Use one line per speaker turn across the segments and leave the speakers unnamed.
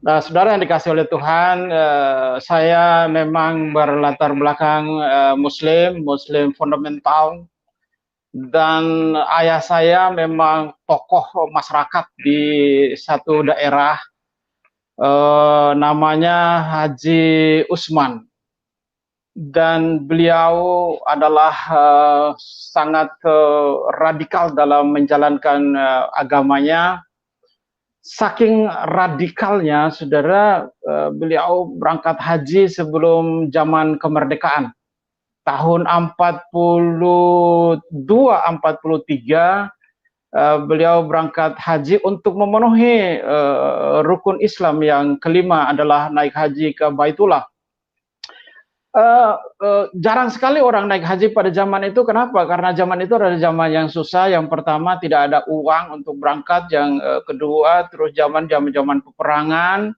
Nah, saudara yang dikasih oleh Tuhan, saya memang berlatar belakang Muslim fundamental, dan ayah saya memang tokoh masyarakat di satu daerah, namanya Haji Usman, dan beliau adalah sangat radikal dalam menjalankan agamanya. Saking radikalnya, saudara, beliau berangkat haji sebelum zaman kemerdekaan. Tahun 42, 43, beliau berangkat haji untuk memenuhi rukun Islam yang kelima adalah naik haji ke Baitullah. Jarang sekali orang naik haji pada zaman itu. Kenapa? Karena zaman itu adalah zaman yang susah. Yang pertama, tidak ada uang untuk berangkat. Yang kedua, terus zaman peperangan.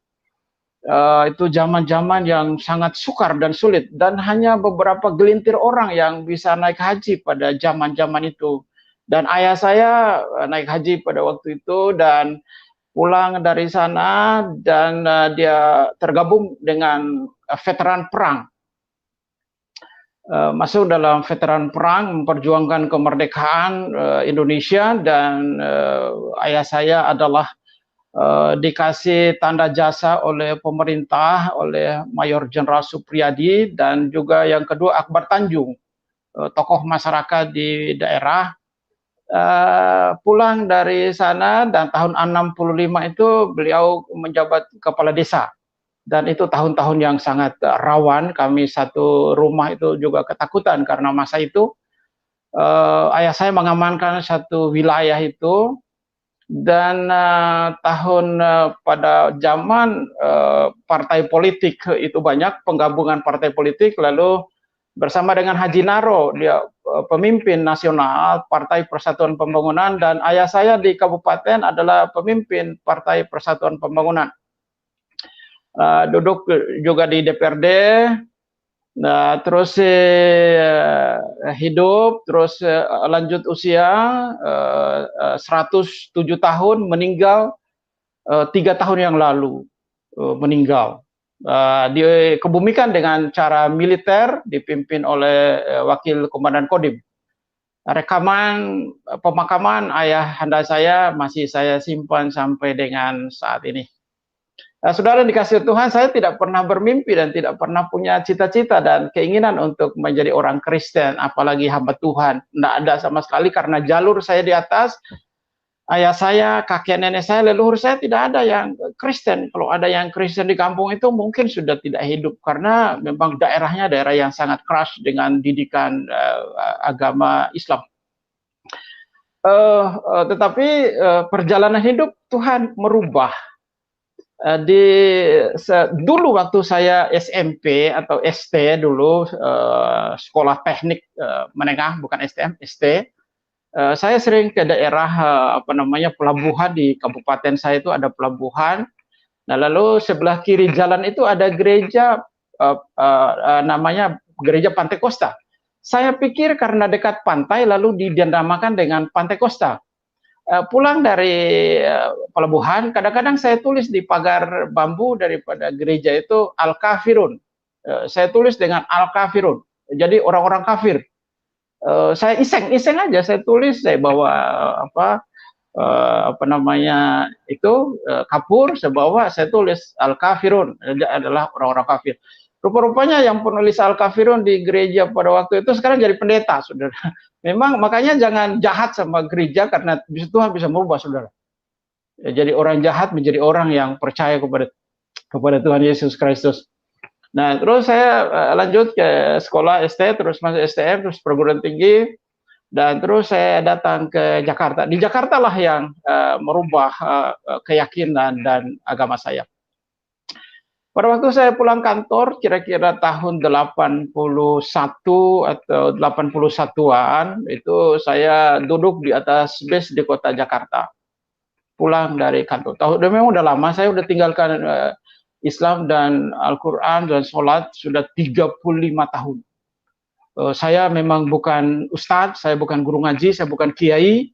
Itu zaman-zaman yang sangat sukar dan sulit, dan hanya beberapa gelintir orang yang bisa naik haji pada zaman-zaman itu. Dan ayah saya naik haji pada waktu itu dan pulang dari sana, dan dia tergabung dengan veteran perang. Masuk dalam veteran perang, memperjuangkan kemerdekaan Indonesia, dan ayah saya adalah dikasih tanda jasa oleh pemerintah, oleh Mayor Jenderal Supriyadi, dan juga yang kedua Akbar Tanjung, tokoh masyarakat di daerah. Pulang dari sana, dan tahun 65 itu beliau menjabat kepala desa. Dan itu tahun-tahun yang sangat rawan. Kami satu rumah itu juga ketakutan karena masa itu ayah saya mengamankan satu wilayah itu. Dan pada zaman partai politik itu banyak, penggabungan partai politik, lalu bersama dengan Haji Naro, dia pemimpin nasional Partai Persatuan Pembangunan, dan ayah saya di kabupaten adalah pemimpin Partai Persatuan Pembangunan. Duduk juga di DPRD, nah, terus hidup, terus lanjut usia 107 tahun, meninggal 3 tahun yang lalu, meninggal. Dikebumikan dengan cara militer, dipimpin oleh Wakil Komandan Kodim. Rekaman pemakaman ayahanda saya masih saya simpan sampai dengan saat ini. Saudara dikasih Tuhan, saya tidak pernah bermimpi dan tidak pernah punya cita-cita dan keinginan untuk menjadi orang Kristen, apalagi hamba Tuhan. Tidak ada sama sekali, karena jalur saya di atas, ayah saya, kakek nenek saya, leluhur saya tidak ada yang Kristen. Kalau ada yang Kristen di kampung itu mungkin sudah tidak hidup, karena memang daerahnya daerah yang sangat keras dengan didikan agama Islam. Tetapi perjalanan hidup Tuhan merubah. Dulu waktu saya SMP atau ST dulu, sekolah teknik menengah, bukan STM, ST, saya sering ke daerah pelabuhan di kabupaten saya itu ada pelabuhan. Nah, lalu sebelah kiri jalan itu ada gereja, namanya gereja Pantai Costa. Saya pikir karena dekat pantai lalu dinamakan dengan Pantai Costa. Pulang dari pelabuhan, kadang-kadang saya tulis di pagar bambu daripada gereja itu Al-Kafirun. Saya tulis dengan Al-Kafirun, jadi orang-orang kafir. Saya iseng aja, saya tulis, saya bawa kapur, saya bawa, saya tulis Al-Kafirun, adalah orang-orang kafir. Rupa-rupanya yang penulis Al-Kafirun di gereja pada waktu itu sekarang jadi pendeta, saudara. Memang makanya jangan jahat sama gereja, karena Tuhan bisa merubah, saudara. Jadi orang jahat menjadi orang yang percaya kepada Tuhan Yesus Kristus. Nah, terus saya lanjut ke sekolah ST, terus masuk STM, terus perguruan tinggi, dan terus saya datang ke Jakarta. Di Jakarta lah yang merubah keyakinan dan agama saya. Pada waktu saya pulang kantor, kira-kira tahun 81 atau 81-an, itu saya duduk di atas bis di kota Jakarta. Pulang dari kantor. Memang udah lama, saya udah tinggalkan Islam dan Al-Quran dan sholat sudah 35 tahun. Saya memang bukan ustadz, saya bukan guru ngaji, saya bukan kiai,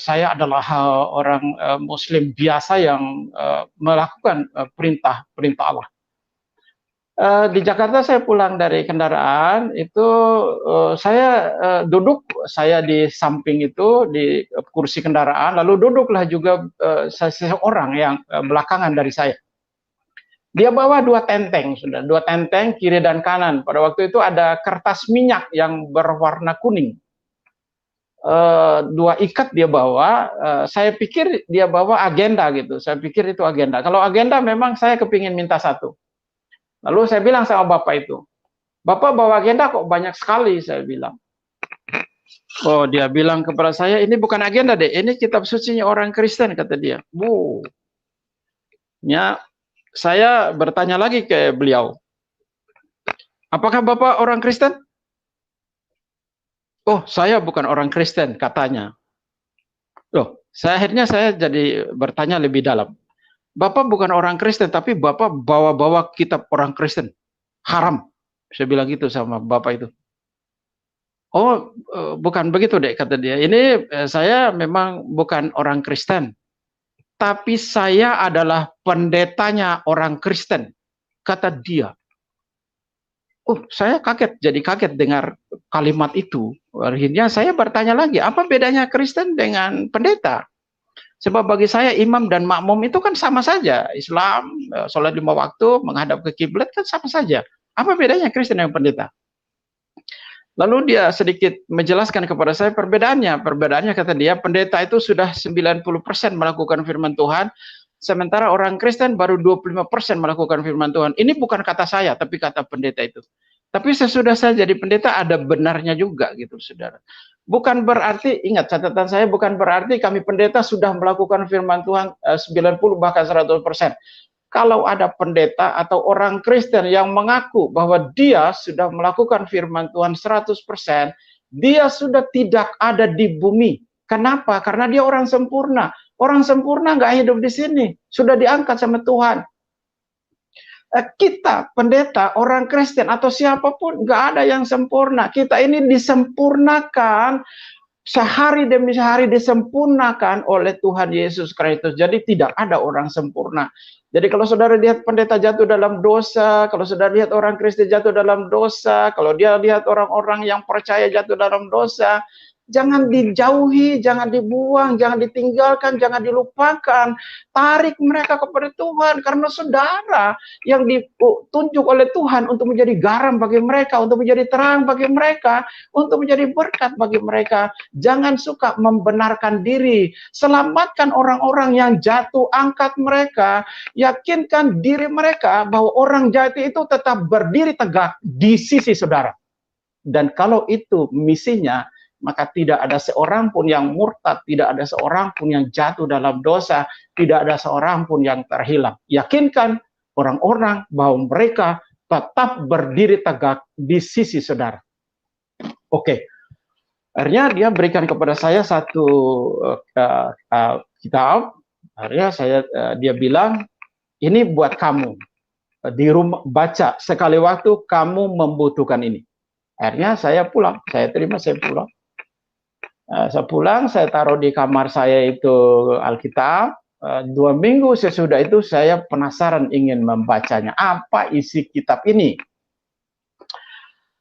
saya adalah orang Muslim biasa yang melakukan perintah Allah. Di Jakarta saya pulang dari kendaraan itu saya duduk, saya di samping itu di kursi kendaraan, lalu duduklah juga seseorang yang belakangan dari saya. Dia bawa dua tenteng, sudah dua tenteng kiri dan kanan. Pada waktu itu ada kertas minyak yang berwarna kuning. Dua ikat dia bawa. Saya pikir dia bawa agenda gitu. Saya pikir itu agenda. Kalau agenda memang saya kepingin minta satu. Lalu saya bilang sama bapak itu, Bapak bawa agenda kok banyak sekali, saya bilang. Oh, dia bilang kepada saya, ini bukan agenda deh, ini kitab sucinya orang Kristen, kata dia. Bu, ya, saya bertanya lagi ke beliau, apakah Bapak orang Kristen? Oh, saya bukan orang Kristen, katanya. Loh, akhirnya saya jadi bertanya lebih dalam. Bapak bukan orang Kristen, tapi Bapak bawa-bawa kitab orang Kristen. Haram. Saya bilang gitu sama Bapak itu. Oh, bukan begitu deh, kata dia. Ini saya memang bukan orang Kristen. Tapi saya adalah pendetanya orang Kristen, kata dia. Oh, saya kaget, jadi kaget dengar kalimat itu. Akhirnya saya bertanya lagi, apa bedanya Kristen dengan pendeta? Sebab bagi saya imam dan makmum itu kan sama saja. Islam, sholat 5 waktu, menghadap ke kiblat kan sama saja. Apa bedanya Kristen dengan pendeta? Lalu dia sedikit menjelaskan kepada saya perbedaannya. Perbedaannya kata dia, pendeta itu sudah 90% melakukan firman Tuhan, sementara orang Kristen baru 25% melakukan firman Tuhan. Ini bukan kata saya, tapi kata pendeta itu. Tapi sesudah saya jadi pendeta ada benarnya juga gitu, saudara. Bukan berarti, ingat catatan saya, bukan berarti kami pendeta sudah melakukan firman Tuhan 90 bahkan 100%. Kalau ada pendeta atau orang Kristen yang mengaku bahwa dia sudah melakukan firman Tuhan 100%, dia sudah tidak ada di bumi. Kenapa? Karena dia orang sempurna. Orang sempurna nggak hidup di sini. Sudah diangkat sama Tuhan. Kita, pendeta, orang Kristen, atau siapapun, nggak ada yang sempurna. Kita ini disempurnakan sehari demi sehari, disempurnakan oleh Tuhan Yesus Kristus. Jadi tidak ada orang sempurna. Jadi kalau saudara lihat pendeta jatuh dalam dosa, kalau saudara lihat orang Kristen jatuh dalam dosa, kalau dia lihat orang-orang yang percaya jatuh dalam dosa, jangan dijauhi, jangan dibuang, jangan ditinggalkan, jangan dilupakan. Tarik mereka kepada Tuhan, karena saudara yang ditunjuk oleh Tuhan untuk menjadi garam bagi mereka, untuk menjadi terang bagi mereka, untuk menjadi berkat bagi mereka. Jangan suka membenarkan diri. Selamatkan orang-orang yang jatuh, angkat mereka. Yakinkan diri mereka bahwa orang jatuh itu tetap berdiri tegak di sisi saudara. Dan kalau itu misinya, maka tidak ada seorang pun yang murtad, tidak ada seorang pun yang jatuh dalam dosa, tidak ada seorang pun yang terhilang. Yakinkan orang-orang bahwa mereka tetap berdiri tegak di sisi saudara. Oke. Akhirnya dia berikan kepada saya satu kitab. Akhirnya dia bilang, ini buat kamu. Di rumah baca sekali waktu kamu membutuhkan ini. Akhirnya saya pulang, saya terima, saya pulang. Saya pulang, saya taruh di kamar saya itu Alkitab. 2 minggu sesudah itu saya penasaran ingin membacanya. Apa isi kitab ini?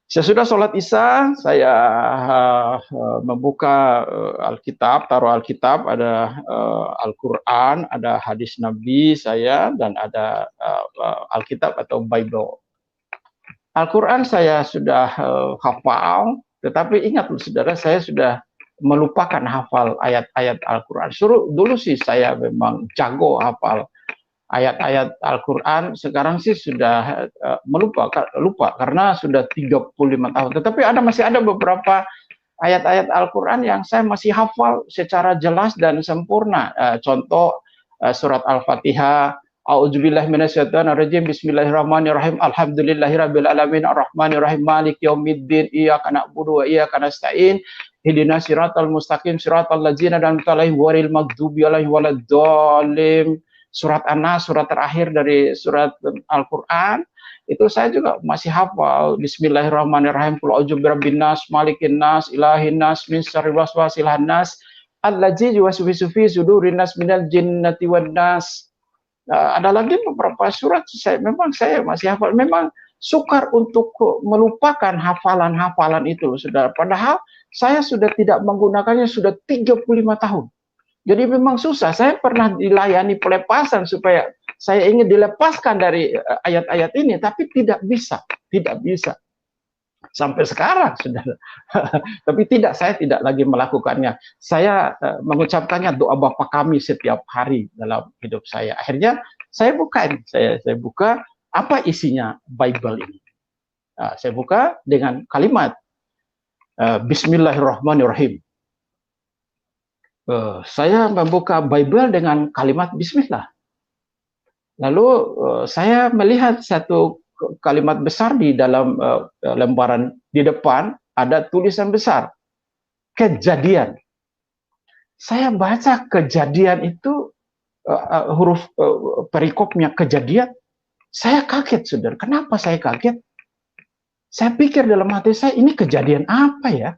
Sesudah sholat Isya, saya membuka Alkitab, taruh Alkitab, ada Al-Quran, ada hadis Nabi saya, dan ada Alkitab atau Bible. Al-Quran saya sudah hafal, tetapi ingat saudara, saya sudah melupakan hafal ayat-ayat Al-Quran. Dulu sih saya memang jago hafal ayat-ayat Al-Quran, sekarang sih sudah lupa karena sudah 35 tahun. Tetapi masih ada beberapa ayat-ayat Al-Quran yang saya masih hafal secara jelas dan sempurna. Contoh surat Al-Fatihah, A'udzubillahi minasyaitonirrajim, Bismillahirrahmanirrahim, Alhamdulillahirabbil alamin, Arrahmanirrahim, Maliki yaumiddin, Iyyaka na'budu wa iyyaka nasta'in, Ihdinas siratal mustaqim, siratal ladzina an'amta 'alaihim ghairil maghdubi alaihim waladdallin. Surat An-Nas, surat terakhir dari surat Al-Quran, itu saya juga masih hafal. Bismillahirrahmanirrahim, Qul a'udzu birabbin nas, malikin nas, ilahin nas, min syarril waswasil khannas, allazi yuwaswisu fi sudurin nas minal jinnati wan nas. Ada lagi beberapa surat saya masih hafal. Memang sukar untuk melupakan hafalan-hafalan itu, saudara. Padahal saya sudah tidak menggunakannya sudah 35 tahun. Jadi memang susah. Saya pernah dilayani pelepasan supaya saya ingin dilepaskan dari ayat-ayat ini, tapi tidak bisa, tidak bisa. Sampai sekarang, saudara. Tapi saya tidak lagi melakukannya. Saya mengucapkannya doa Bapa kami setiap hari dalam hidup saya. Akhirnya saya buka ini, saya buka apa isinya Bible ini. Saya buka dengan kalimat Bismillahirrahmanirrahim. Saya membuka Bible dengan kalimat Bismillah. Lalu saya melihat satu kalimat besar di dalam lembaran di depan, ada tulisan besar, Kejadian. Saya baca Kejadian itu huruf perikopnya Kejadian. Saya kaget, saudara. Kenapa saya kaget? Saya pikir dalam hati saya, ini kejadian apa ya?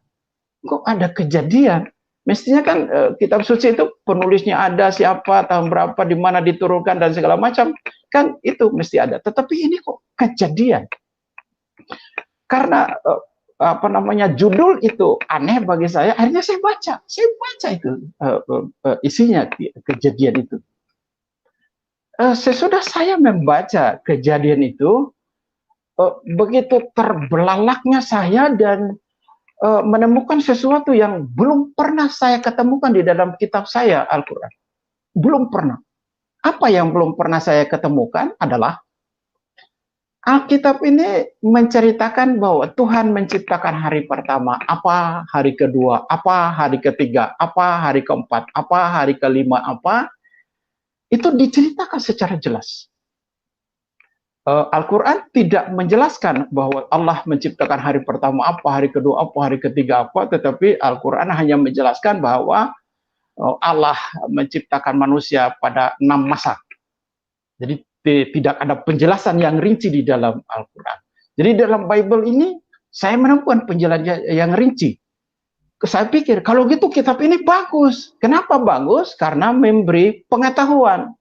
Kok ada kejadian? Mestinya kan kitab suci itu penulisnya ada, siapa, tahun berapa, di mana diturunkan, dan segala macam. Kan itu mesti ada. Tetapi ini kok Kejadian? Karena judul itu aneh bagi saya. Akhirnya saya baca itu isinya Kejadian itu. Sesudah saya membaca Kejadian itu, begitu terbelalaknya saya dan menemukan sesuatu yang belum pernah saya ketemukan di dalam kitab saya, Al-Quran. Belum pernah. Apa yang belum pernah saya ketemukan adalah Alkitab ini menceritakan bahwa Tuhan menciptakan hari pertama, apa hari kedua, apa hari ketiga, apa hari keempat, apa hari kelima, apa. Itu diceritakan secara jelas. Al-Quran tidak menjelaskan bahwa Allah menciptakan hari pertama apa, hari kedua apa, hari ketiga apa, tetapi Al-Quran hanya menjelaskan bahwa Allah menciptakan manusia pada 6 masa. Jadi tidak ada penjelasan yang rinci di dalam Al-Quran. Jadi dalam Bible ini saya menemukan penjelasan yang rinci. Saya pikir kalau gitu kitab ini bagus. Kenapa bagus? Karena memberi pengetahuan.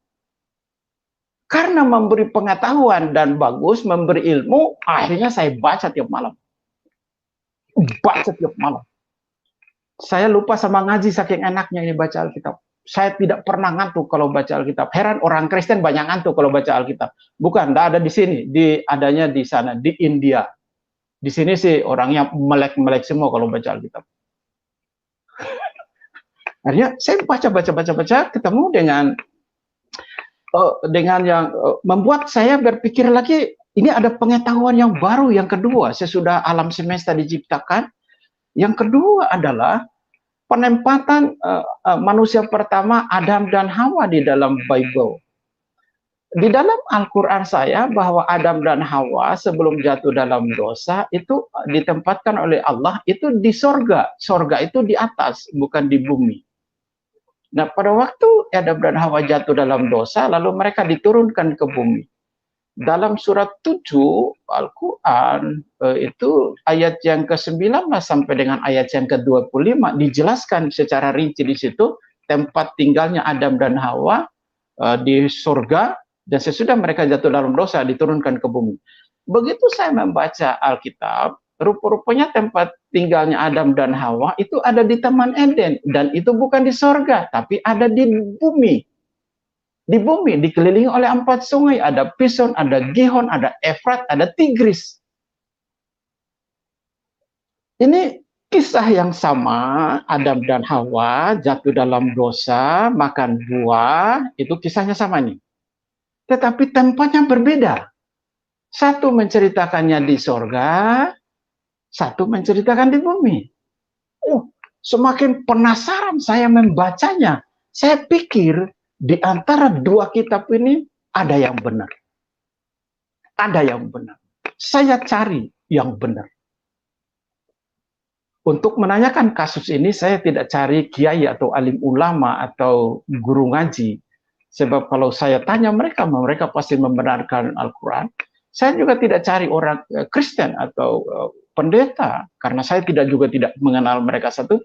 Karena memberi pengetahuan dan bagus, memberi ilmu, akhirnya saya baca tiap malam. Baca tiap malam. Saya lupa sama ngaji saking enaknya ini baca Alkitab. Saya tidak pernah ngantuk kalau baca Alkitab. Heran orang Kristen banyak ngantuk kalau baca Alkitab. Bukan, tidak ada di sini. Adanya di sana, di India. Di sini sih orangnya melek-melek semua kalau baca Alkitab. Akhirnya saya baca, ketemu dengan yang membuat saya berpikir lagi, ini ada pengetahuan yang baru, yang kedua, sesudah alam semesta diciptakan. Yang kedua adalah penempatan manusia pertama Adam dan Hawa di dalam Bible. Di dalam Al-Quran saya bahwa Adam dan Hawa sebelum jatuh dalam dosa itu ditempatkan oleh Allah itu di sorga. Sorga itu di atas, bukan di bumi. Nah, pada waktu Adam dan Hawa jatuh dalam dosa, lalu mereka diturunkan ke bumi. Dalam surat 7 Al-Quran, itu ayat yang ke-19 sampai dengan ayat yang ke-25, dijelaskan secara rinci di situ, tempat tinggalnya Adam dan Hawa di surga, dan sesudah mereka jatuh dalam dosa, diturunkan ke bumi. Begitu saya membaca Alkitab, rupa-rupanya tempat tinggalnya Adam dan Hawa itu ada di Taman Eden. Dan itu bukan di sorga, tapi ada di bumi. Di bumi, dikelilingi oleh 4 sungai. Ada Pison, ada Gihon, ada Efrat, ada Tigris. Ini kisah yang sama, Adam dan Hawa jatuh dalam dosa, makan buah, itu kisahnya sama nih. Tetapi tempatnya berbeda. Satu menceritakannya di sorga, satu menceritakan di bumi. Semakin penasaran saya membacanya. Saya pikir di antara dua kitab ini ada yang benar. Ada yang benar. Saya cari yang benar. Untuk menanyakan kasus ini, saya tidak cari kiai atau alim ulama atau guru ngaji. Sebab kalau saya tanya mereka, mereka pasti membenarkan Al-Quran. Saya juga tidak cari orang Kristen atau pendeta, karena saya tidak mengenal mereka satu.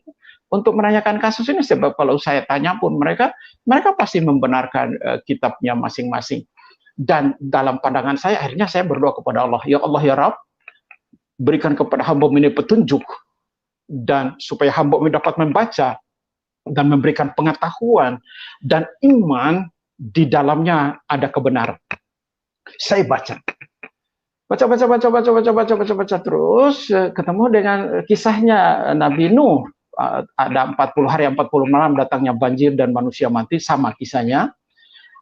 untuk menanyakan kasus ini, sebab kalau saya tanya pun mereka pasti membenarkan kitabnya masing-masing. Dan dalam pandangan saya, akhirnya saya berdoa kepada Allah, ya Allah ya Rabb, berikan kepada hamba ini petunjuk, dan supaya hamba ini dapat membaca dan memberikan pengetahuan dan iman di dalamnya ada kebenaran. Saya baca terus, ketemu dengan kisahnya Nabi Nuh. Ada 40 hari 40 malam datangnya banjir dan manusia mati, sama kisahnya.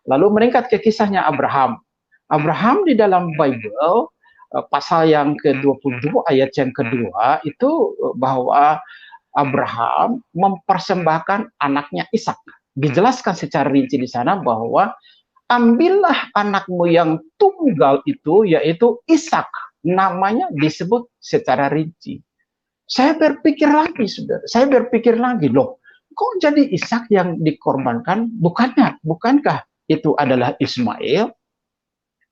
Lalu meningkat ke kisahnya Abraham. Abraham di dalam Bible pasal yang ke-22 ayat yang kedua itu bahwa Abraham mempersembahkan anaknya Ishak. Dijelaskan secara rinci di sana bahwa ambillah anakmu yang tunggal itu, yaitu Ishak. Namanya disebut secara rinci. Saya berpikir lagi, saudara. Saya berpikir lagi, loh, kok jadi Ishak yang dikorbankan? Bukankah itu adalah Ismail?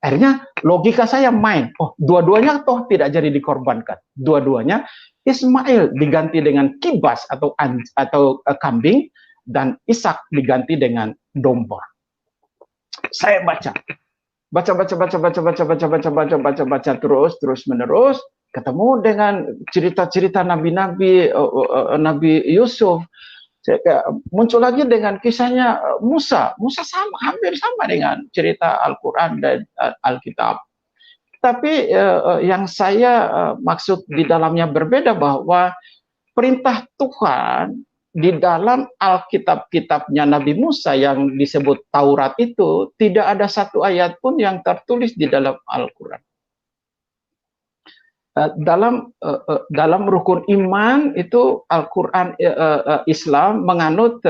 Akhirnya logika saya main, oh dua-duanya toh tidak jadi dikorbankan. Dua-duanya Ismail diganti dengan kibas atau kambing, dan Ishak diganti dengan domba. Saya baca terus menerus, ketemu dengan cerita-cerita nabi-nabi, Nabi Yusuf. Muncul lagi dengan kisahnya Musa sama, hampir sama dengan cerita Al-Quran dan Alkitab. Tapi yang saya maksud di dalamnya berbeda, bahwa perintah Tuhan di dalam Alkitab-kitabnya Nabi Musa yang disebut Taurat itu tidak ada satu ayat pun yang tertulis di dalam Al-Quran. Dalam rukun iman itu Al-Quran, Islam menganut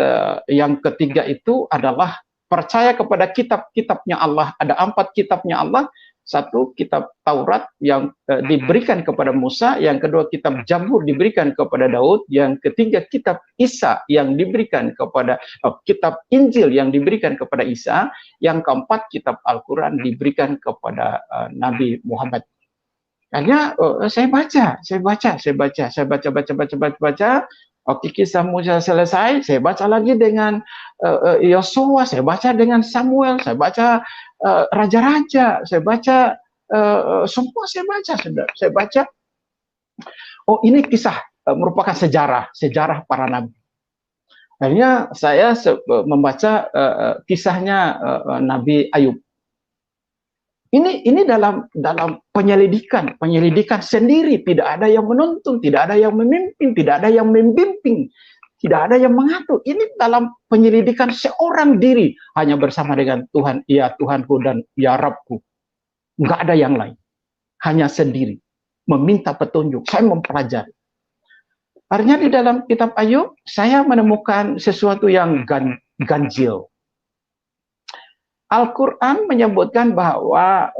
yang ketiga itu adalah percaya kepada kitab-kitabnya Allah. Ada 4 kitabnya Allah. Satu, kitab Taurat yang diberikan kepada Musa. Yang kedua, kitab Zabur diberikan kepada Daud. Yang ketiga, kitab Isa yang diberikan kepada kitab Injil yang diberikan kepada Isa. Yang keempat, kitab Al-Quran diberikan kepada Nabi Muhammad. Hanya saya baca. Oke, kisah Musa selesai, saya baca lagi dengan Yosua, saya baca dengan Samuel, saya baca raja-raja, saya baca semua, saya baca, saudara. Saya baca, oh ini kisah merupakan sejarah para nabi. Akhirnya saya membaca kisahnya Nabi Ayub. Ini dalam penyelidikan sendiri, tidak ada yang menuntun, tidak ada yang memimpin, tidak ada yang membimbing, tidak ada yang mengatur. Ini dalam penyelidikan seorang diri, hanya bersama dengan Tuhan, ya Tuhanku dan ya Rabbku. Enggak ada yang lain, hanya sendiri, meminta petunjuk. Saya mempelajari. Akhirnya di dalam kitab Ayub, saya menemukan sesuatu yang ganjil. Al-Quran menyebutkan bahwa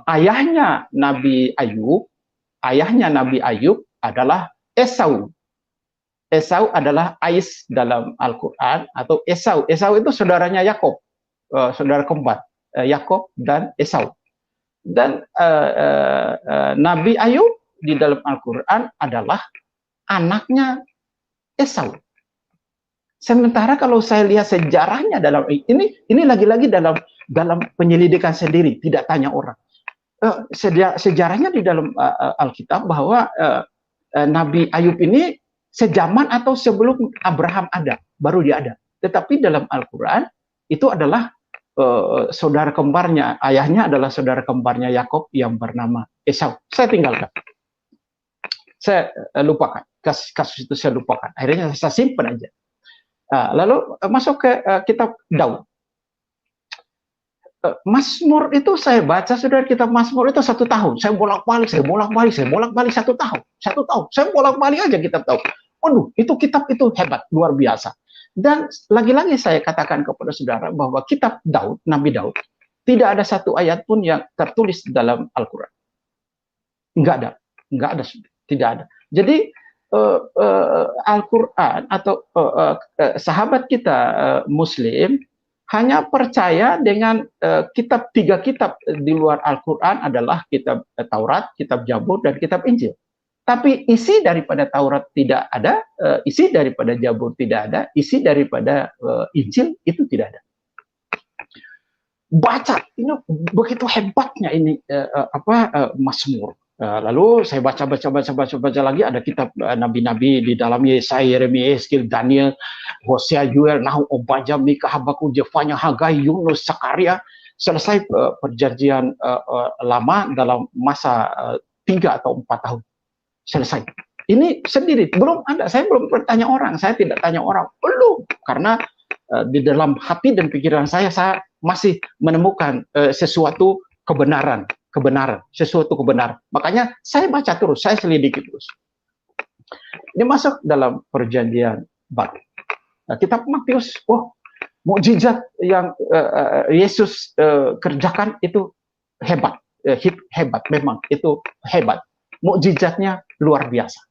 ayahnya Nabi Ayub adalah Esau. Esau adalah Ais dalam Al-Quran, atau Esau. Esau itu saudaranya Yakob, saudara kembar Yakob dan Esau. Dan Nabi Ayub di dalam Al-Quran adalah anaknya Esau. Sementara kalau saya lihat sejarahnya dalam ini lagi-lagi dalam penyelidikan sendiri, tidak tanya orang. Sejarahnya di dalam Alkitab bahwa Nabi Ayub ini sejaman atau sebelum Abraham ada, baru dia ada. Tetapi dalam Al-Quran itu adalah saudara kembarnya, ayahnya adalah saudara kembarnya Yakob yang bernama Esau. Saya tinggalkan. Saya lupakan. Kasus itu saya lupakan. Akhirnya saya simpan aja. Lalu masuk ke kitab Daud. Mazmur itu saya baca, saudara, kitab Mazmur itu 1 tahun. Saya bolak-balik 1 tahun. Saya bolak-balik aja kitab Daud. Waduh, itu kitab itu hebat, luar biasa. Dan lagi-lagi saya katakan kepada saudara bahwa kitab Daud, Nabi Daud, tidak ada satu ayat pun yang tertulis dalam Al-Quran. Enggak ada, tidak ada. Jadi Al-Quran atau sahabat kita Muslim hanya percaya dengan tiga kitab di luar Al-Quran adalah kitab Taurat, kitab Zabur, dan kitab Injil. Tapi isi daripada Taurat tidak ada, isi daripada Zabur tidak ada, isi daripada Injil itu tidak ada. Baca, ini begitu hebatnya ini Mazmur. Lalu saya baca lagi, ada kitab nabi-nabi di dalamnya, Yesaya, Yeremia, Yeskil, Daniel, Hosea, Yoel, Nahum, Obadya, Mika, Habakuk, Jefanya, Hagai, Yunus, Zakaria. Selesai perjanjian lama dalam masa 3 atau 4 tahun. Selesai. Ini sendiri, belum ada. Saya belum bertanya orang, saya tidak tanya orang, belum. Karena di dalam hati dan pikiran saya masih menemukan sesuatu kebenaran, sesuatu kebenaran. Makanya saya baca terus, saya selidiki terus. Ini masuk dalam perjanjian baru. Kitab Matius, mukjizat yang Yesus kerjakan itu hebat, hebat memang itu hebat. Mukjizatnya luar biasa.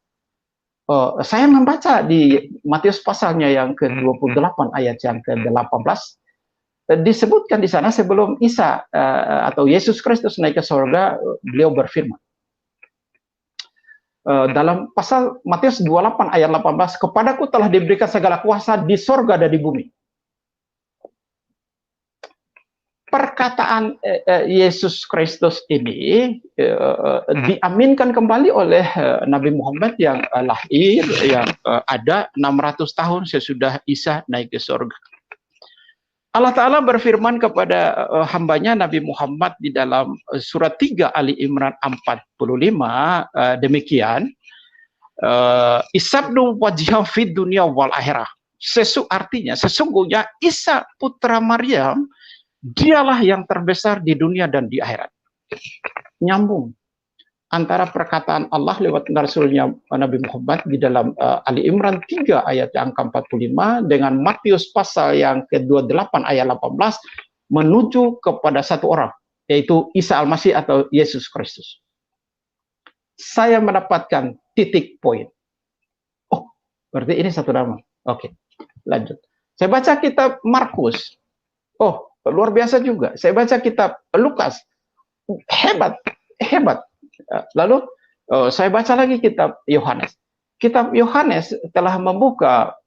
Saya membaca di Matius pasalnya yang ke-28 ayat yang ke-18, disebutkan di sana sebelum Isa atau Yesus Kristus naik ke surga, beliau berfirman. Dalam pasal Matius 28 ayat 18, kepadaku telah diberikan segala kuasa di surga dan di bumi. Perkataan Yesus Kristus ini diaminkan kembali oleh Nabi Muhammad yang lahir, yang ada 600 tahun sesudah Isa naik ke surga. Allah Ta'ala berfirman kepada hambanya Nabi Muhammad di dalam surat 3 Ali Imran 45, demikian, Isabnu wajhah fid dunia wal akhirah. Artinya, sesungguhnya Isa putra Maryam, dialah yang terbesar di dunia dan di akhirat. Nyambung antara perkataan Allah lewat Rasulnya Nabi Muhammad di dalam Ali Imran 3 ayat yang ke-45 dengan Matius pasal yang ke-28 ayat 18 menuju kepada satu orang, yaitu Isa Al-Masih atau Yesus Kristus. Saya mendapatkan titik poin. Oh, berarti ini satu nama. Oke, lanjut. Saya baca kitab Markus. Oh, luar biasa juga. Saya baca kitab Lukas. Hebat. Lalu saya baca lagi kitab Yohanes. Kitab Yohanes telah membuka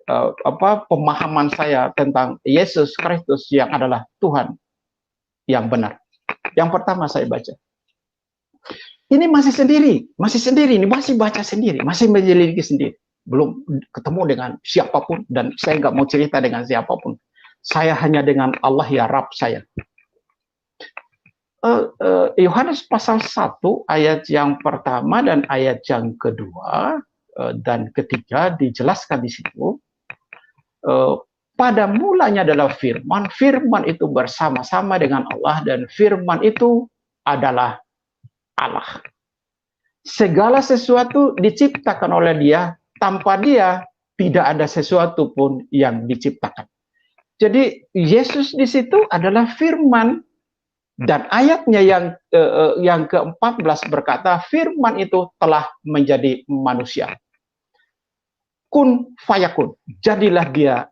pemahaman saya tentang Yesus Kristus yang adalah Tuhan yang benar. Yang pertama saya baca. Ini masih sendiri, ini masih baca sendiri, masih menyelidiki sendiri. Belum ketemu dengan siapapun dan saya nggak mau cerita dengan siapapun. Saya hanya dengan Allah ya Rabb saya. Yohanes pasal 1 ayat yang pertama dan ayat yang kedua dan ketiga dijelaskan di situ. Pada mulanya adalah firman, firman itu bersama-sama dengan Allah dan firman itu adalah Allah. Segala sesuatu diciptakan oleh Dia, tanpa Dia tidak ada sesuatu pun yang diciptakan. Jadi Yesus di situ adalah firman dan ayatnya yang ke-14 berkata firman itu telah menjadi manusia. Kun fayakun, jadilah dia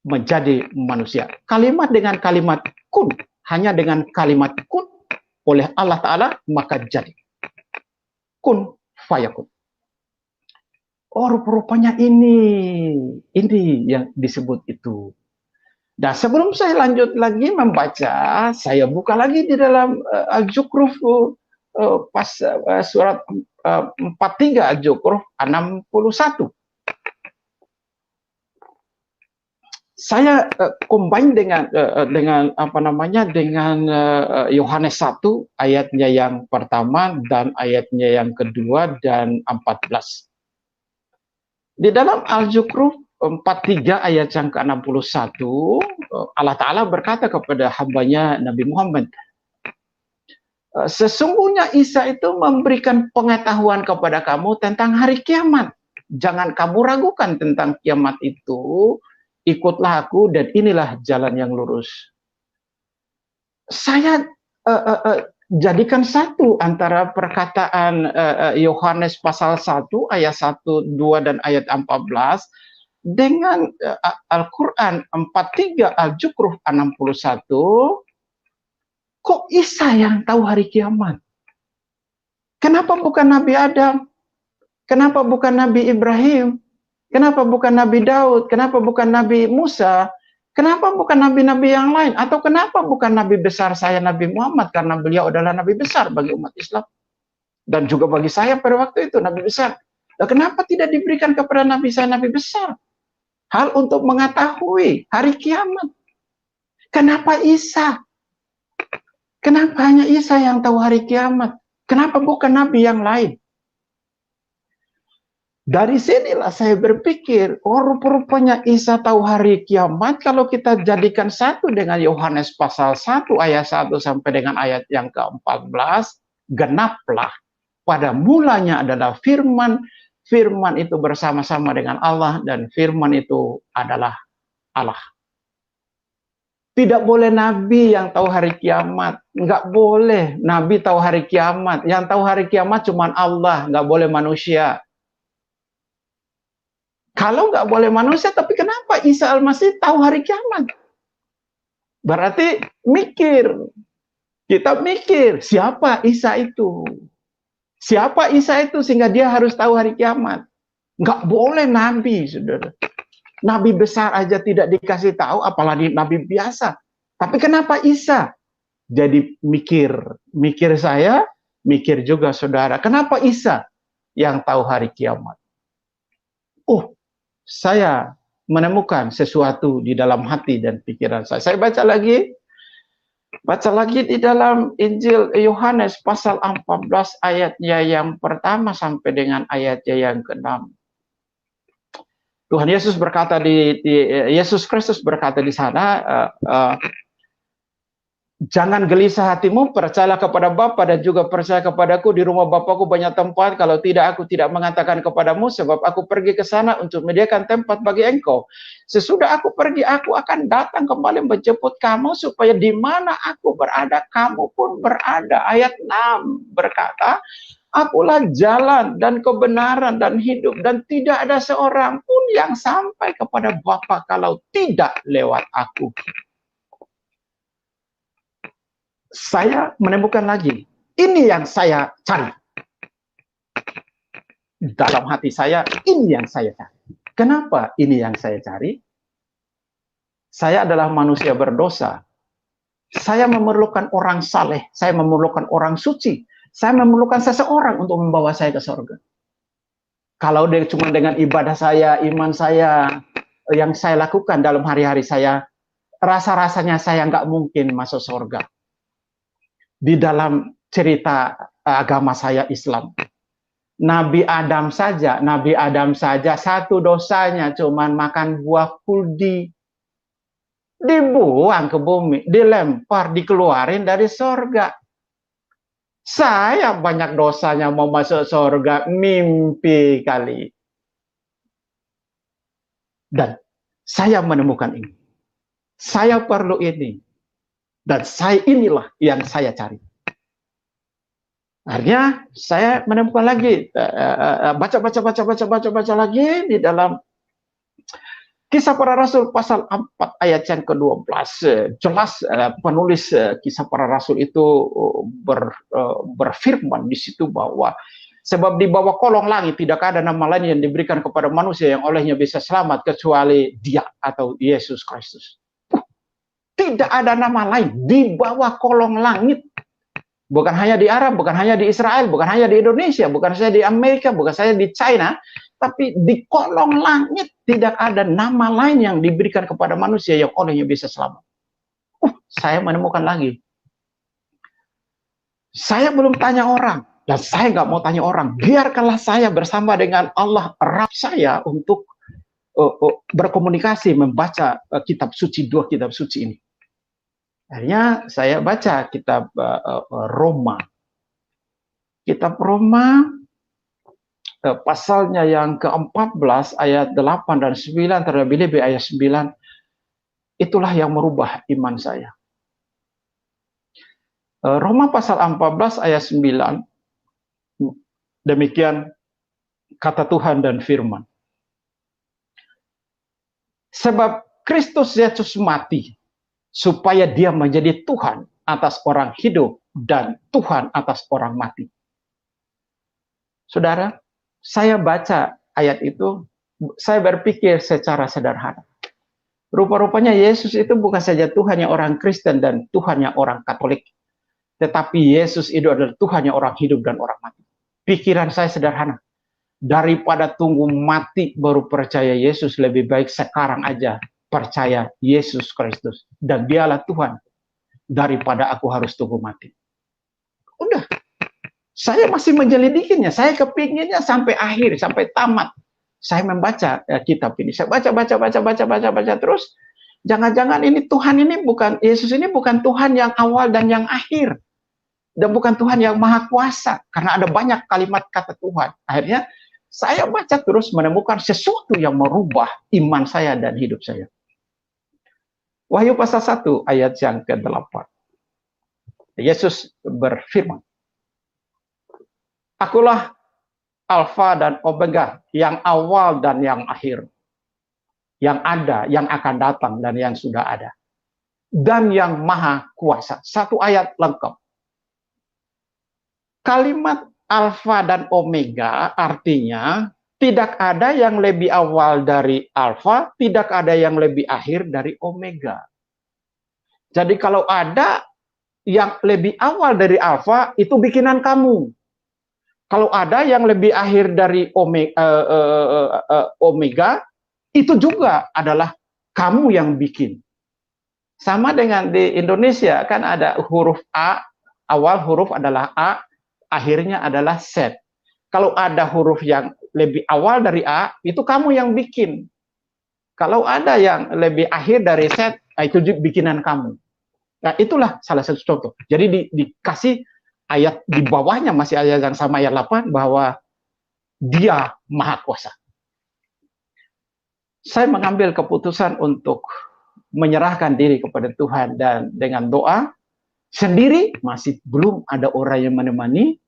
menjadi manusia. Kalimat dengan kalimat kun, hanya dengan kalimat kun oleh Allah Ta'ala maka jadi. Kun fayakun. Oh, rupanya ini yang disebut itu. Dan sebelum saya lanjut lagi membaca, saya buka lagi di dalam Al-Zukhruf surat 43 Al-Zukhruf 61. Saya combine dengan Yohanes 1 ayatnya yang pertama dan ayatnya yang kedua dan 14. Di dalam Al-Zukhruf 43 ayat yang ke-61, Allah Ta'ala berkata kepada hambanya Nabi Muhammad, sesungguhnya Isa itu memberikan pengetahuan kepada kamu tentang hari kiamat. Jangan kamu ragukan tentang kiamat itu, ikutlah aku dan inilah jalan yang lurus. Saya jadikan satu antara perkataan Yohanes pasal 1 ayat 1, 2 dan ayat 14 dengan Al-Quran 43 Al-Zukhruf 61. Kok Isa yang tahu hari kiamat? Kenapa bukan Nabi Adam? Kenapa bukan Nabi Ibrahim? Kenapa bukan Nabi Daud? Kenapa bukan Nabi Musa? Kenapa bukan nabi-nabi yang lain? Atau kenapa bukan nabi besar saya Nabi Muhammad? Karena beliau adalah nabi besar bagi umat Islam. Dan juga bagi saya pada waktu itu nabi besar. Nah, kenapa tidak diberikan kepada nabi saya nabi besar? Hal untuk mengetahui hari kiamat. Kenapa Isa? Kenapa hanya Isa yang tahu hari kiamat? Kenapa bukan nabi yang lain? Dari sinilah saya berpikir, oh rupanya Isa tahu hari kiamat. Kalau kita jadikan satu dengan Yohanes pasal 1 ayat 1 sampai dengan ayat yang ke-14, genaplah. Pada mulanya adalah firman, firman itu bersama-sama dengan Allah, dan firman itu adalah Allah. Tidak boleh nabi yang tahu hari kiamat. Nggak boleh nabi tahu hari kiamat. Yang tahu hari kiamat cuma Allah, nggak boleh manusia. Kalau nggak boleh manusia, tapi kenapa Isa Al-Masih tahu hari kiamat? Berarti mikir. Kita mikir, siapa Isa itu? Siapa Isa itu sehingga dia harus tahu hari kiamat? Nggak boleh nabi, saudara. Nabi besar aja tidak dikasih tahu, apalagi nabi biasa. Tapi kenapa Isa? Jadi mikir. Mikir saya, mikir juga saudara. Kenapa Isa yang tahu hari kiamat? Oh, saya menemukan sesuatu di dalam hati dan pikiran saya. Saya baca lagi di dalam Injil Yohanes pasal 14 ayatnya yang pertama sampai dengan ayatnya yang ke-6. Tuhan Yesus berkata Yesus Kristus berkata di sana, jangan gelisah hatimu, percayalah kepada Bapa dan juga percaya kepadaku. Di rumah Bapakku banyak tempat, kalau tidak aku tidak mengatakan kepadamu, sebab aku pergi ke sana untuk menyediakan tempat bagi engkau. Sesudah aku pergi, aku akan datang kembali menjemput kamu, supaya di mana aku berada, kamu pun berada. Ayat 6 berkata, akulah jalan dan kebenaran dan hidup, dan tidak ada seorang pun yang sampai kepada Bapa kalau tidak lewat aku. Saya menemukan lagi, ini yang saya cari. Dalam hati saya, ini yang saya cari. Kenapa ini yang saya cari? Saya adalah manusia berdosa. Saya memerlukan orang saleh, saya memerlukan orang suci, saya memerlukan seseorang untuk membawa saya ke surga. Kalau dia cuma dengan ibadah saya, iman saya, yang saya lakukan dalam hari-hari saya, rasa-rasanya saya nggak mungkin masuk surga. Di dalam cerita agama saya Islam, Nabi Adam saja satu dosanya cuman makan buah kuldi, dibuang ke bumi, dilempar, dikeluarin dari surga. Saya banyak dosanya mau masuk surga, mimpi kali. Dan saya menemukan ini, saya perlu ini. Dan inilah yang saya cari. Akhirnya saya menemukan lagi, baca lagi di dalam Kisah Para Rasul pasal 4 ayat yang ke-12. Jelas penulis Kisah Para Rasul itu berfirman di situ bahwa sebab di bawah kolong langit tidak ada nama lain yang diberikan kepada manusia yang olehnya bisa selamat kecuali Dia atau Yesus Kristus. Tidak ada nama lain di bawah kolong langit. Bukan hanya di Arab, bukan hanya di Israel, bukan hanya di Indonesia, bukan saja di Amerika, bukan saja di China, tapi di kolong langit tidak ada nama lain yang diberikan kepada manusia yang olehnya bisa selamat. Saya menemukan lagi. Saya belum tanya orang, dan saya nggak mau tanya orang. Biarkanlah saya bersama dengan Allah, Rabb saya, untuk berkomunikasi, membaca kitab suci, 2 kitab suci ini. Akhirnya saya baca kitab Roma. Kitab Roma pasalnya yang ke-14 ayat 8 dan 9, terlebih-lebih ayat 9. Itulah yang merubah iman saya. Roma pasal 14 ayat 9. Demikian kata Tuhan dan firman. Sebab Kristus Yesus mati supaya Dia menjadi Tuhan atas orang hidup dan Tuhan atas orang mati. Saudara, saya baca ayat itu, saya berpikir secara sederhana. Rupa-rupanya Yesus itu bukan saja Tuhannya orang Kristen dan Tuhannya orang Katolik, tetapi Yesus itu adalah Tuhannya orang hidup dan orang mati. Pikiran saya sederhana. Daripada tunggu mati baru percaya Yesus, lebih baik sekarang aja percaya Yesus Kristus dan Dialah Tuhan, daripada aku harus tunggu mati. Udah, saya masih menyelidikinya, saya kepinginnya sampai akhir, sampai tamat. Saya membaca kitab ini, saya baca terus. Jangan-jangan ini Tuhan ini bukan, Yesus ini bukan Tuhan yang awal dan yang akhir, dan bukan Tuhan yang maha kuasa, karena ada banyak kalimat kata Tuhan. Akhirnya saya baca terus, menemukan sesuatu yang merubah iman saya dan hidup saya. Wahyu pasal 1 ayat yang ke-8. Yesus berfirman, Akulah Alfa dan Omega, yang awal dan yang akhir, yang ada, yang akan datang, dan yang sudah ada, dan yang maha kuasa. Satu ayat lengkap. Kalimat Alfa dan Omega artinya tidak ada yang lebih awal dari Alfa, tidak ada yang lebih akhir dari Omega. Jadi kalau ada yang lebih awal dari Alfa, itu bikinan kamu. Kalau ada yang lebih akhir dari Omega, itu juga adalah kamu yang bikin. Sama dengan di Indonesia, kan ada huruf A, awal huruf adalah A, akhirnya adalah Z. Kalau ada huruf yang lebih awal dari A, itu kamu yang bikin. Kalau ada yang lebih akhir dari Z, itu bikinan kamu. Nah, itulah salah satu contoh. Jadi dikasih ayat di bawahnya, masih ayat yang sama, ayat 8, bahwa Dia maha kuasa. Saya mengambil keputusan untuk menyerahkan diri kepada Tuhan, dan dengan doa sendiri, masih belum ada orang yang menemani.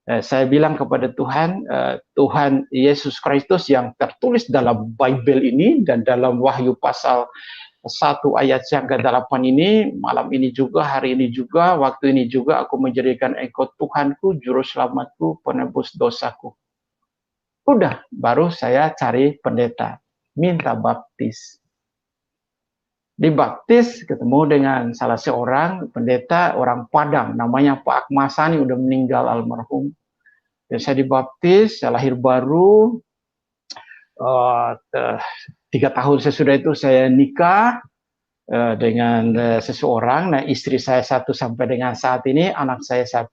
Saya bilang kepada Tuhan, Tuhan Yesus Kristus yang tertulis dalam Bible ini dan dalam Wahyu pasal 1 ayat yang ke-8 ini, malam ini juga, hari ini juga, waktu ini juga, aku menjadikan Engkau Tuhanku, Juru Selamatku, penebus dosaku. Udah, baru saya cari pendeta, minta baptis. Dibaptis, ketemu dengan salah seorang pendeta orang Padang, namanya Pak Akmasani, udah meninggal almarhum. Dan saya dibaptis, saya lahir baru. 3 tahun sesudah itu saya nikah dengan seseorang. Nah, istri saya 1 sampai dengan saat ini, anak saya 1.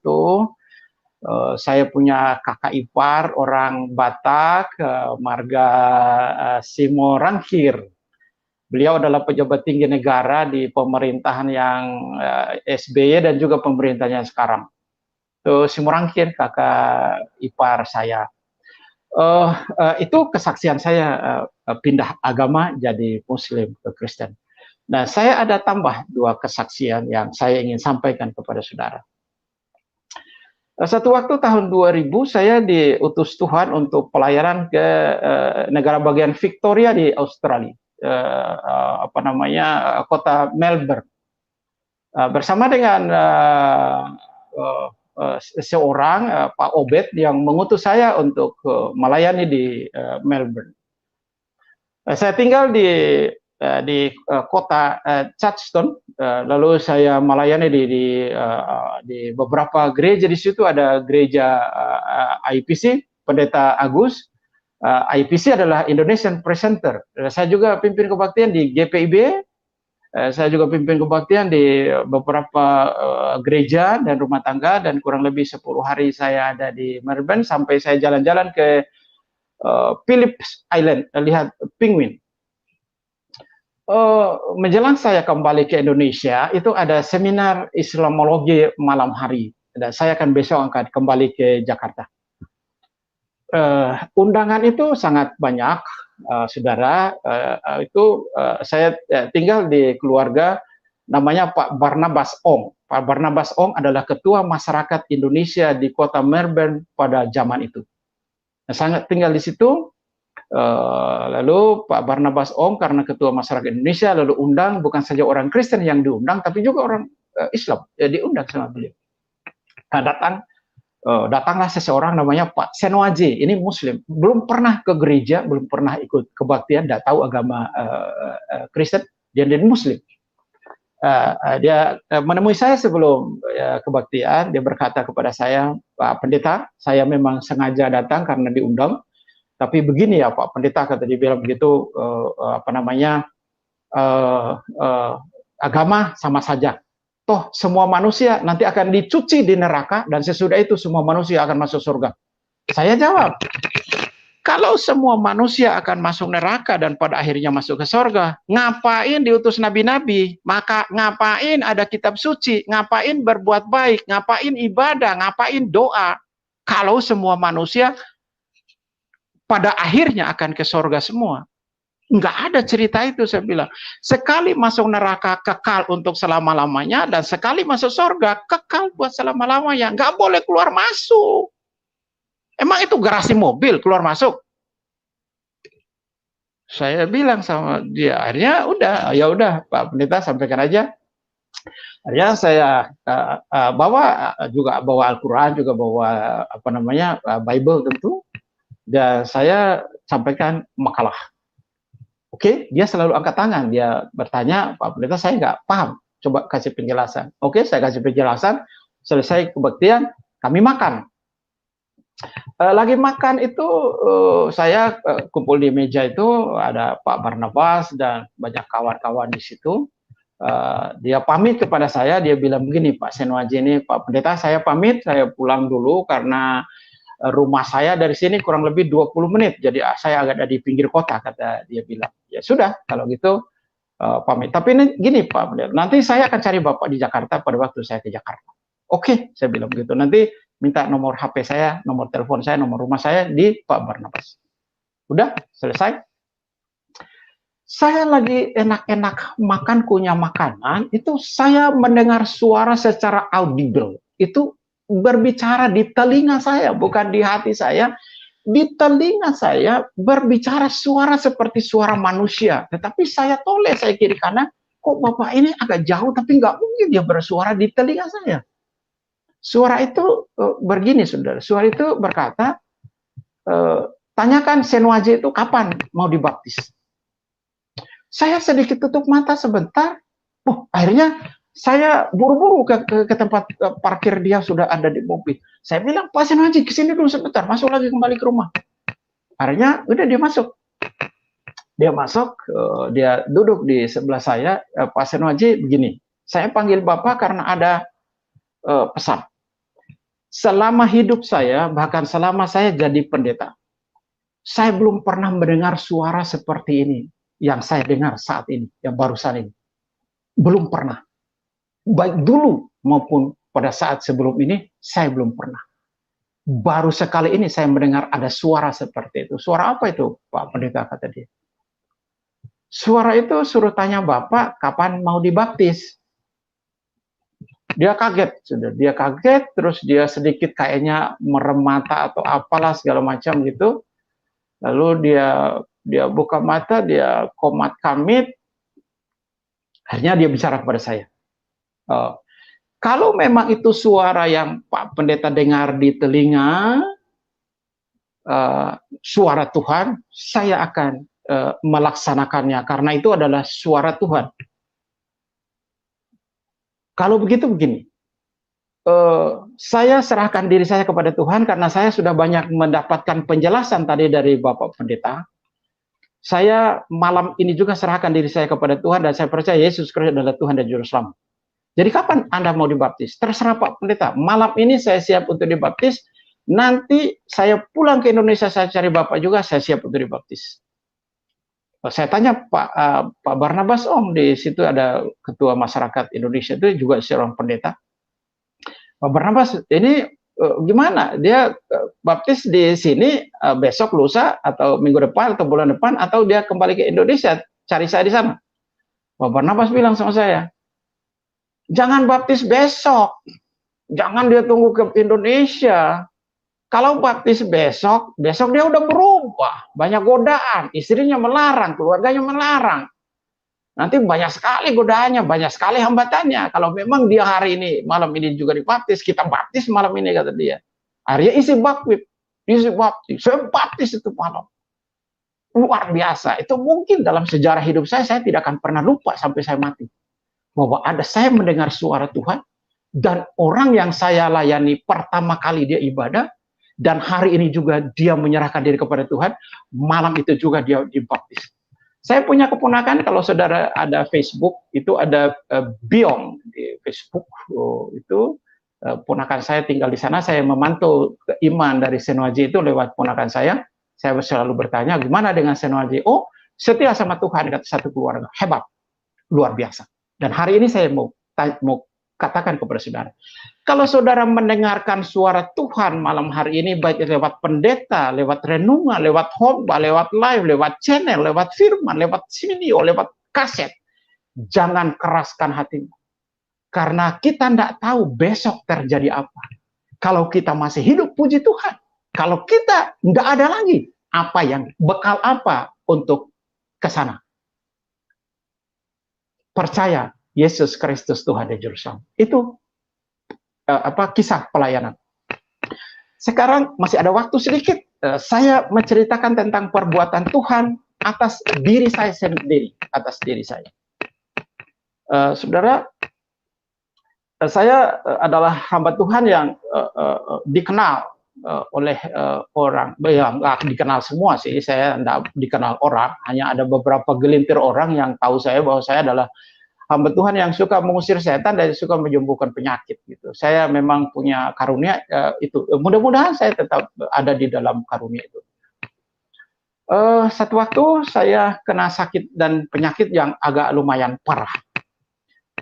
Saya punya kakak ipar orang Batak, marga Simorangkir. Beliau adalah pejabat tinggi negara di pemerintahan yang SBY dan juga pemerintahnya sekarang. Simorangkir, kakak ipar saya. Itu kesaksian saya pindah agama jadi Muslim ke Kristen. Nah, saya ada tambah 2 kesaksian yang saya ingin sampaikan kepada saudara. Satu waktu tahun 2000 saya diutus Tuhan untuk pelayanan ke negara bagian Victoria di Australia, kota Melbourne, bersama dengan seorang Pak Obed yang mengutus saya untuk melayani di Melbourne. Saya tinggal di kota Chadstone, lalu saya melayani di beberapa gereja. Di situ ada gereja IPC, Pendeta Agus. IPC adalah Indonesian Presenter. Saya juga pimpin kebaktian di GPIB. Saya juga pimpin kebaktian di beberapa gereja dan rumah tangga, dan kurang lebih 10 hari saya ada di Melbourne sampai saya jalan-jalan ke Phillips Island, lihat penguin. Menjelang saya kembali ke Indonesia, itu ada seminar Islamologi malam hari, dan saya akan besok akan kembali ke Jakarta. Undangan itu sangat banyak. Saudara, saya tinggal di keluarga namanya Pak Barnabas Ong. Pak Barnabas Ong adalah ketua masyarakat Indonesia di kota Melbourne pada zaman itu. Nah, saya tinggal di situ. Lalu Pak Barnabas Ong karena ketua masyarakat Indonesia lalu undang bukan saja orang Kristen yang diundang, tapi juga orang Islam diundang sama beliau. Nah, datang datanglah seseorang namanya Pak Senwaji, ini Muslim, belum pernah ke gereja, belum pernah ikut kebaktian, tidak tahu agama Kristen, dia Muslim. Dia menemui saya sebelum kebaktian, dia berkata kepada saya, Pak Pendeta, saya memang sengaja datang karena diundang, tapi begini ya Pak Pendeta, kata dia bilang begitu, agama sama saja. Toh semua manusia nanti akan dicuci di neraka dan sesudah itu semua manusia akan masuk surga. Saya jawab, kalau semua manusia akan masuk neraka dan pada akhirnya masuk ke surga, ngapain diutus nabi-nabi? Maka ngapain ada kitab suci? Ngapain berbuat baik? Ngapain ibadah? Ngapain doa? Kalau semua manusia pada akhirnya akan ke surga semua. Enggak ada cerita itu, saya bilang. Sekali masuk neraka kekal untuk selama-lamanya, dan sekali masuk surga kekal buat selama-lamanya. Enggak boleh keluar masuk. Emang itu garasi mobil keluar masuk? Saya bilang sama dia, akhirnya udah, ya udah Pak Pendeta sampaikan aja. Akhirnya saya bawa Al-Quran, juga bawa Bible tentu, dan saya sampaikan makalah. Oke, dia selalu angkat tangan, dia bertanya, Pak Pendeta saya nggak paham, coba kasih penjelasan. Oke, saya kasih penjelasan, selesai kebaktian, kami makan. Lagi makan itu saya kumpul di meja itu, ada Pak Barnabas dan banyak kawan-kawan di situ. Dia pamit kepada saya, dia bilang begini, Pak Senwaji ini, Pak Pendeta saya pamit, saya pulang dulu karena rumah saya dari sini kurang lebih 20 menit, jadi saya agak ada di pinggir kota, kata dia bilang. Ya sudah, kalau gitu pamit. Tapi ini gini Pak, nanti saya akan cari Bapak di Jakarta pada waktu saya ke Jakarta. Oke, saya bilang begitu. Nanti minta nomor HP saya, nomor telepon saya, nomor rumah saya di Pak Barnabas. Udah, selesai. Saya lagi enak-enak makan, kunyah makanan, itu saya mendengar suara secara audible. Itu berbicara di telinga saya, bukan di hati saya. Di telinga saya berbicara suara seperti suara manusia. Tetapi saya toleh, saya kiri kanan, kok Bapak ini agak jauh, tapi nggak mungkin dia bersuara di telinga saya. Suara itu begini, saudara. Suara itu berkata, tanyakan Senwaji itu kapan mau dibaptis. Saya sedikit tutup mata sebentar, akhirnya saya buru-buru ke tempat parkir, dia sudah ada di mobil. Saya bilang, Pak Senwaji kesini dulu sebentar, masuk lagi kembali ke rumah. Akhirnya udah dia masuk. Dia masuk, dia duduk di sebelah saya. Pak Senwaji begini, saya panggil Bapak karena ada pesan. Selama hidup saya, bahkan selama saya jadi pendeta, saya belum pernah mendengar suara seperti ini yang saya dengar saat ini, yang barusan ini. Belum pernah. Baik dulu maupun pada saat sebelum ini, saya belum pernah. Baru sekali ini saya mendengar ada suara seperti itu. Suara apa itu, Pak Pendeta, kata dia. Suara itu suruh tanya Bapak kapan mau dibaptis. Dia kaget, sudah. Dia kaget, terus dia sedikit kayaknya merem mata atau apalah segala macam gitu. Lalu dia buka mata, dia komat kamit. Akhirnya dia bicara kepada saya. Kalau memang itu suara yang Pak Pendeta dengar di telinga, suara Tuhan, saya akan melaksanakannya karena itu adalah suara Tuhan. Kalau begitu begini, saya serahkan diri saya kepada Tuhan karena saya sudah banyak mendapatkan penjelasan tadi dari Bapak Pendeta. Saya malam ini juga serahkan diri saya kepada Tuhan dan saya percaya Yesus Kristus adalah Tuhan dan Juru Selamat. Jadi kapan Anda mau dibaptis? Terserah Pak Pendeta. Malam ini saya siap untuk dibaptis. Nanti saya pulang ke Indonesia, saya cari Bapak juga, saya siap untuk dibaptis. Saya tanya Pak Barnabas, Om, di situ ada ketua masyarakat Indonesia itu juga seorang pendeta. Pak Barnabas, ini gimana? Dia baptis di sini besok, lusa, atau minggu depan, atau bulan depan, atau dia kembali ke Indonesia, cari saya di sana. Pak Barnabas bilang sama saya, jangan baptis besok, jangan dia tunggu ke Indonesia. Kalau baptis besok dia udah berubah, banyak godaan, istrinya melarang, keluarganya melarang. Nanti banyak sekali godaannya, banyak sekali hambatannya. Kalau memang dia hari ini, malam ini juga dibaptis, kita baptis malam ini, kata dia. Akhirnya isi baptis, saya baptis itu malam. Luar biasa. Itu mungkin dalam sejarah hidup saya tidak akan pernah lupa sampai saya mati. Bahwa saya mendengar suara Tuhan, dan orang yang saya layani pertama kali dia ibadah, dan hari ini juga dia menyerahkan diri kepada Tuhan, malam itu juga dia dibaptis. Saya punya keponakan, kalau saudara ada Facebook, itu ada Biong di Facebook, itu ponakan saya tinggal di sana, saya memantau iman dari Senoaji itu lewat ponakan saya selalu bertanya, gimana dengan Senoaji? Oh, setia sama Tuhan, kata satu keluarga, hebat, luar biasa. Dan hari ini saya mau katakan kepada saudara, kalau saudara mendengarkan suara Tuhan malam hari ini, baik lewat pendeta, lewat renungan, lewat khotbah, lewat live, lewat channel, lewat firman, lewat video, lewat kaset, jangan keraskan hatimu. Karena kita tidak tahu besok terjadi apa. Kalau kita masih hidup, puji Tuhan. Kalau kita tidak ada lagi, bekal apa untuk ke sana? Percaya Yesus Kristus Tuhan di Juru Selamat. Itu kisah pelayanan. Sekarang masih ada waktu sedikit. Saya menceritakan tentang perbuatan Tuhan atas diri saya sendiri, atas diri saya. Saudara, saya adalah hamba Tuhan yang dikenal oleh orang, yang nggak dikenal semua sih, saya tidak dikenal orang, hanya ada beberapa gelintir orang yang tahu saya bahwa saya adalah hamba Tuhan yang suka mengusir setan dan suka menyembuhkan penyakit gitu. Saya memang punya karunia itu. Mudah-mudahan saya tetap ada di dalam karunia itu. Satu waktu saya kena sakit dan penyakit yang agak lumayan parah.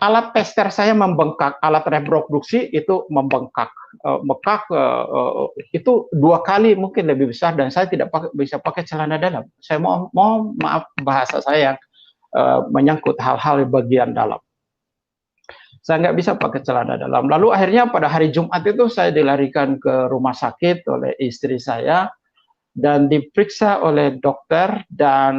Alat tester saya membengkak, alat reproduksi itu membengkak. Itu 2 kali mungkin lebih besar dan saya tidak bisa pakai celana dalam. Saya mau maaf bahasa saya yang menyangkut hal-hal di bagian dalam. Saya nggak bisa pakai celana dalam. Lalu akhirnya pada hari Jumat itu saya dilarikan ke rumah sakit oleh istri saya dan diperiksa oleh dokter dan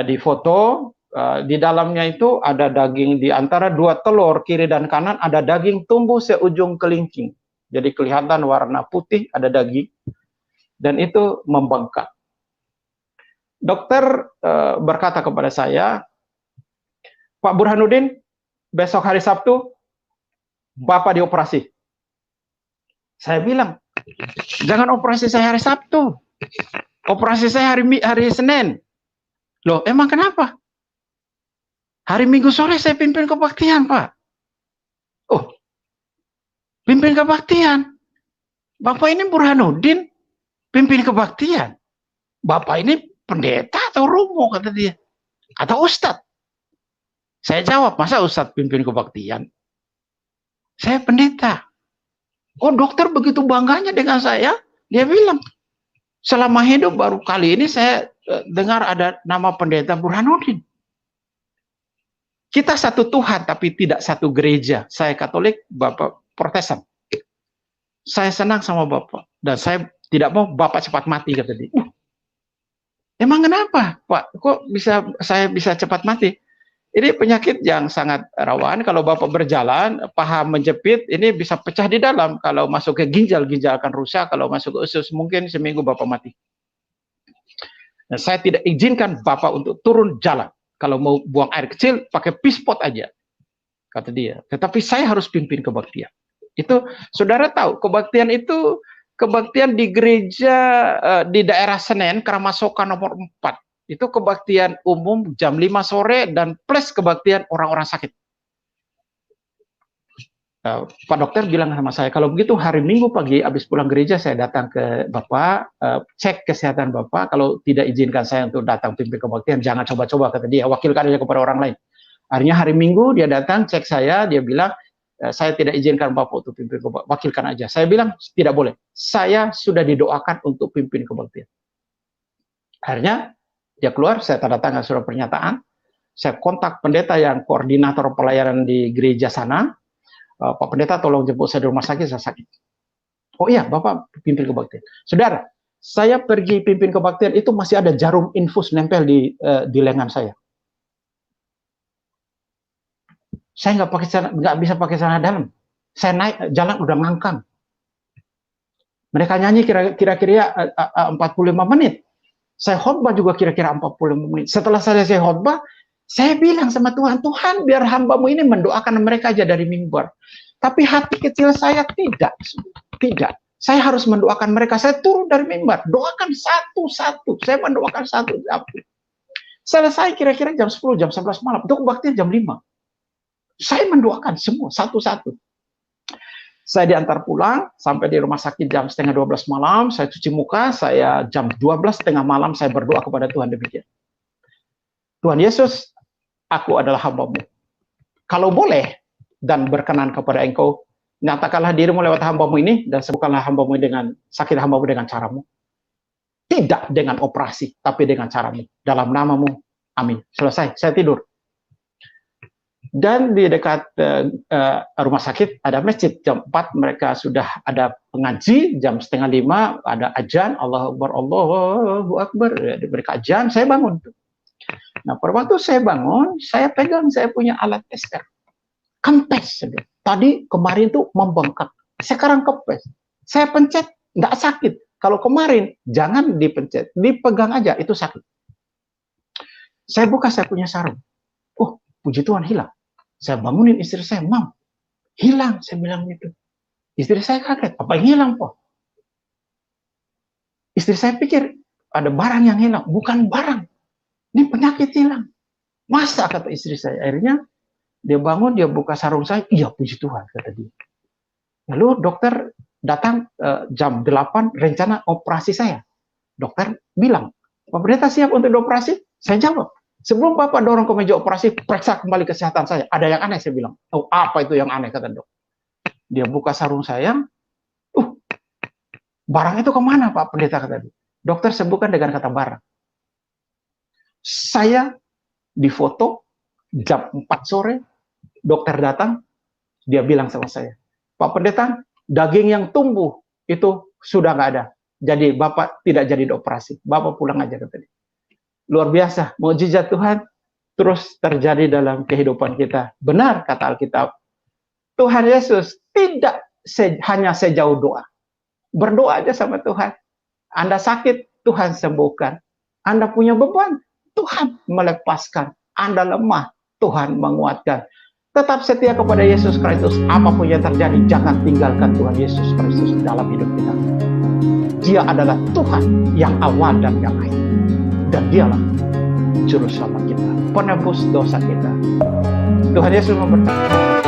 difoto. Di dalamnya itu ada daging, di antara 2 telur kiri dan kanan ada daging tumbuh seujung kelingking. Jadi kelihatan warna putih, ada daging dan itu membengkak. Dokter berkata kepada saya, Pak Burhanuddin, besok hari Sabtu, Bapak dioperasi. Saya bilang, jangan operasi saya hari Sabtu. Operasi saya hari Senin. Loh, emang kenapa? Hari Minggu sore saya pimpin kebaktian, Pak. Oh, pimpin kebaktian. Bapak ini Burhanuddin, pimpin kebaktian. Bapak ini pendeta atau romo, kata dia. Atau ustadz. Saya jawab, masa ustadz pimpin kebaktian? Saya pendeta. Oh, dokter begitu bangganya dengan saya. Dia bilang, selama hidup baru kali ini saya dengar ada nama pendeta Burhanuddin. Kita satu Tuhan, tapi tidak satu gereja. Saya Katolik, Bapak Protestan. Saya senang sama Bapak. Dan saya tidak mau Bapak cepat mati, kata dia. Emang kenapa, Pak? Kok saya bisa cepat mati? Ini penyakit yang sangat rawan. Kalau Bapak berjalan, paha menjepit, ini bisa pecah di dalam. Kalau masuk ke ginjal akan rusak. Kalau masuk ke usus, mungkin seminggu Bapak mati. Nah, saya tidak izinkan Bapak untuk turun jalan. Kalau mau buang air kecil, pakai pispot aja, kata dia. Tetapi saya harus pimpin kebaktian. Itu, saudara tahu, kebaktian itu, kebaktian di gereja di daerah Senen, Keramasoka nomor 4. Itu kebaktian umum jam 5 sore dan plus kebaktian orang-orang sakit. Pak dokter bilang sama saya, kalau begitu hari Minggu pagi habis pulang gereja saya datang ke Bapak, cek kesehatan Bapak, kalau tidak izinkan saya untuk datang pimpin kebaktian, jangan coba-coba, kata dia, wakilkan aja kepada orang lain. Akhirnya hari Minggu dia datang, cek saya, dia bilang, saya tidak izinkan Bapak untuk pimpin kebaktian, wakilkan aja. Saya bilang, tidak boleh, saya sudah didoakan untuk pimpin kebaktian. Akhirnya dia keluar, saya tanda tangan surat pernyataan, saya kontak pendeta yang koordinator pelayanan di gereja sana, Pak Pendeta tolong jemput saya di rumah sakit, saya sakit. Oh iya, Bapak pimpin kebaktian. Saudara, saya pergi pimpin kebaktian itu masih ada jarum infus nempel di lengan saya. Saya nggak bisa pakai celana dalam. Saya naik jalan udah ngangkang. Mereka nyanyi kira-kira 45 menit. Saya khotbah juga kira-kira 45 menit. Setelah saya khotbah, saya bilang sama Tuhan, Tuhan biar hambamu ini mendoakan mereka aja dari mimbar. Tapi hati kecil saya tidak. Saya harus mendoakan mereka. Saya turun dari mimbar, doakan satu-satu. Saya mendoakan satu-satu. Selesai kira-kira jam 10, jam 11 malam. Itu kebaktian jam 5. Saya mendoakan semua, satu-satu. Saya diantar pulang, sampai di rumah sakit jam setengah 12 malam, saya cuci muka, saya jam 12 setengah malam, saya berdoa kepada Tuhan demikian. Tuhan Yesus, aku adalah hambamu. Kalau boleh, dan berkenan kepada engkau, nyatakanlah dirimu lewat hambamu ini, dan sembuhkanlah hambamu dengan sakit hambamu dengan caramu. Tidak dengan operasi, tapi dengan caramu. Dalam namamu, amin. Selesai, saya tidur. Dan di dekat rumah sakit ada masjid. Jam 4 mereka sudah ada pengaji, jam setengah 5 ada ajan, Allahu Akbar, Allahu Akbar, mereka ajan, saya bangun. Nah, pada waktu saya bangun, saya pegang, saya punya alat tester. Kempes. Tadi kemarin tuh membengkak, sekarang kempes. Saya pencet, nggak sakit. Kalau kemarin, jangan dipencet, dipegang aja, itu sakit. Saya buka, saya punya sarung. Oh, puji Tuhan, hilang. Saya bangunin istri saya, Mam, hilang, saya bilang gitu. Istri saya kaget, apa yang hilang, Po? Istri saya pikir ada barang yang hilang, bukan barang. Ini penyakit hilang. Masa, kata istri saya. Akhirnya dia bangun, dia buka sarung saya, iya puji Tuhan, kata dia. Lalu dokter datang jam 8, rencana operasi saya. Dokter bilang, Pak Pendeta siap untuk dioperasi? Saya jawab, sebelum Bapak dorong ke meja operasi, periksa kembali kesehatan saya. Ada yang aneh, saya bilang. Oh, apa itu yang aneh, kata dok. Dia buka sarung saya, barang itu kemana, Pak Pendeta, kata dia. Dokter sebutkan dengan kata barang. Saya difoto, jam 4 sore, dokter datang, dia bilang sama saya, Pak Pendeta, daging yang tumbuh itu sudah nggak ada. Jadi Bapak tidak jadi dioperasi. Bapak pulang aja, kata dia. Luar biasa, mukjizat Tuhan terus terjadi dalam kehidupan kita. Benar kata Alkitab. Tuhan Yesus tidak hanya sejauh doa. Berdoa aja sama Tuhan. Anda sakit, Tuhan sembuhkan. Anda punya beban, Tuhan melepaskan. Anda lemah, Tuhan menguatkan. Tetap setia kepada Yesus Kristus. Apapun yang terjadi, jangan tinggalkan Tuhan Yesus Kristus dalam hidup kita. Dia adalah Tuhan yang awal dan yang akhir. Dan dialah juru selamat kita, penebus dosa kita. Tuhan Yesus memberkati.